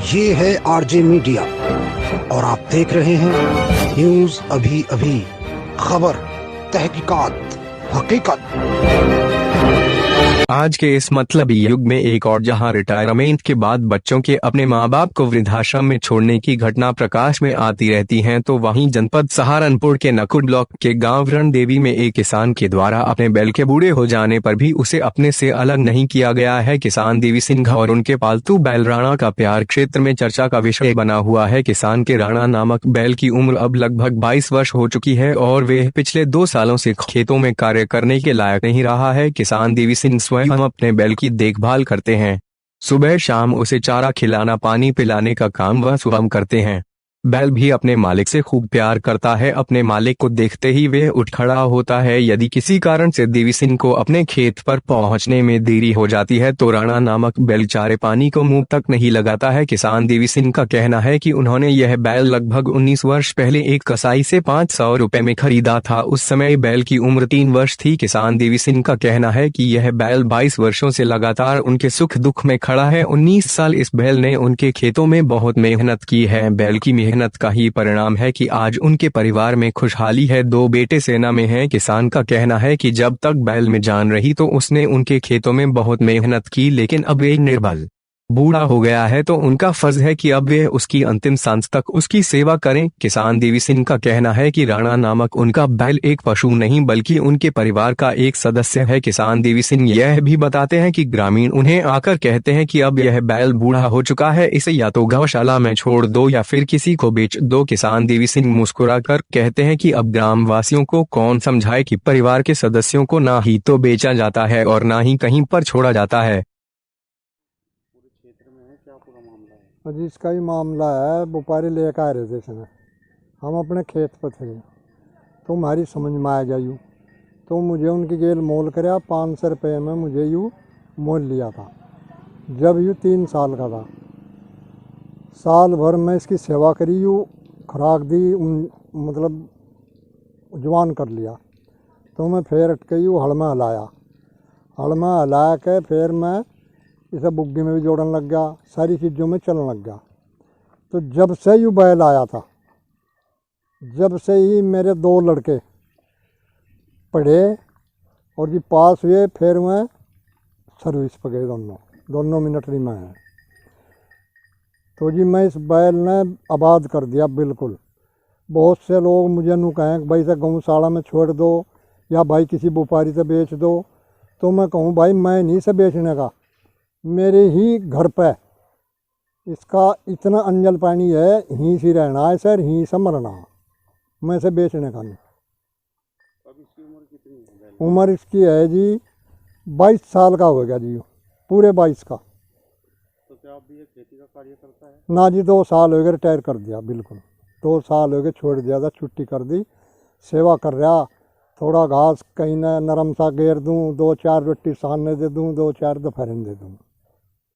ये है RJ media और आप देख रहे हैं न्यूज अभी अभी, खबर, तहकीकात, हकीकत। आज के इस मतलबी युग में एक और जहां रिटायरमेंट के बाद बच्चों के अपने माँ बाप को वृद्धाश्रम में छोड़ने की घटना प्रकाश में आती रहती हैं, तो वहीं जनपद सहारनपुर के नकुल ब्लॉक के गांव रणदेवी में एक किसान के द्वारा अपने बैल के बूढ़े हो जाने पर भी उसे अपने से अलग नहीं किया गया है। किसान देवी सिंह और उनके पालतू बैल राणा का प्यार क्षेत्र में चर्चा का विषय बना हुआ है। किसान के राणा नामक बैल की उम्र अब लगभग 22 वर्ष हो चुकी है और वे पिछले 2 सालों से खेतों में कार्य करने के लायक नहीं रहा है। किसान देवी सिंह स्वयं अपने बैल की देखभाल करते हैं। सुबह शाम उसे चारा खिलाना, पानी पिलाने का काम वह स्वयं करते हैं। बैल भी अपने मालिक से खूब प्यार करता है। अपने मालिक को देखते ही वह उठ खड़ा होता है। यदि किसी कारण से देवी सिंह को अपने खेत पर पहुंचने में देरी हो जाती है तो राणा नामक बैल चारे पानी को मुंह तक नहीं लगाता है। किसान देवी सिंह का कहना है कि उन्होंने यह बैल लगभग 19 वर्ष पहले एक कसाई से 500 रुपए में खरीदा था। उस समय बैल की उम्र 3 वर्ष थी। किसान देवी सिंह का कहना है कि यह बैल 22 वर्षों से लगातार उनके सुख दुख में खड़ा है। 19 साल इस बैल ने उनके खेतों में बहुत मेहनत की है। बैल की मेहनत का ही परिणाम है कि आज उनके परिवार में खुशहाली है। 2 बेटे सेना में हैं। किसान का कहना है कि जब तक बैल में जान रही तो उसने उनके खेतों में बहुत मेहनत की, लेकिन अब वे निर्बल बूढ़ा हो गया है तो उनका फर्ज है कि अब वे उसकी अंतिम सांस तक उसकी सेवा करें। किसान देवी सिंह का कहना है कि राणा नामक उनका बैल एक पशु नहीं बल्कि उनके परिवार का एक सदस्य है। किसान देवी सिंह यह भी बताते हैं कि ग्रामीण उन्हें आकर कहते हैं कि अब यह बैल बूढ़ा हो चुका है, इसे या तो गौशाला में छोड़ दो या फिर किसी को बेच दो। किसान देवी सिंह मुस्कुराकर कहते हैं कि अब ग्राम वासियों को कौन समझाए कि परिवार के सदस्यों को ना ही तो बेचा जाता है और ना ही कहीं पर छोड़ा जाता है। जी इसका ही मामला है। व्यापारी लेकर आ रहे थे समय, हम अपने खेत पर थे तो हमारी समझ में आ गया यूँ, तो मुझे उनकी गेल मोल कराया 500 रुपये में मुझे यूँ मोल लिया था। जब यूँ 3 साल का था, साल भर में इसकी सेवा करी, यूँ खुराक दी, मतलब जवान कर लिया। तो मैं फिर अटके यूँ हल में हला के फिर मैं इसे बुग्गी में भी जोड़न लग गया, सारी चीज़ों में चलने लग गया। तो जब से यूँ बैल आया था, जब से ही मेरे 2 लड़के पढ़े और जी पास हुए, फिर मैं सर्विस पर गए, दोनों मिलिट्री में हैं। तो जी मैं इस बैल ने आबाद कर दिया बिल्कुल। बहुत से लोग मुझे नू कहें भाई से गौशाला में छोड़ दो या भाई किसी व्यापारी से बेच दो, तो मैं कहूँ भाई मैं नहीं से बेचने का, मेरे ही घर पे इसका इतना अंजल पानी है, यहीं से रहना है सर, यहीं से मरना, मैं से बेचने का नहीं। अब इसकी उम्र कितनी है? उम्र इसकी है जी 22 साल का हो गया जी, पूरे 22 का। तो क्या आप भी ये खेती का कार्य करता है? ना जी 2 साल हो गए रिटायर कर दिया, बिल्कुल 2 साल हो गए छोड़ दिया था, छुट्टी कर दी। सेवा कर रहा, थोड़ा घास कहीं न नरम सा घेर दूँ, 2-4 रोटी सामने दे दूँ, 2-4 दोपहर में दे दूँ।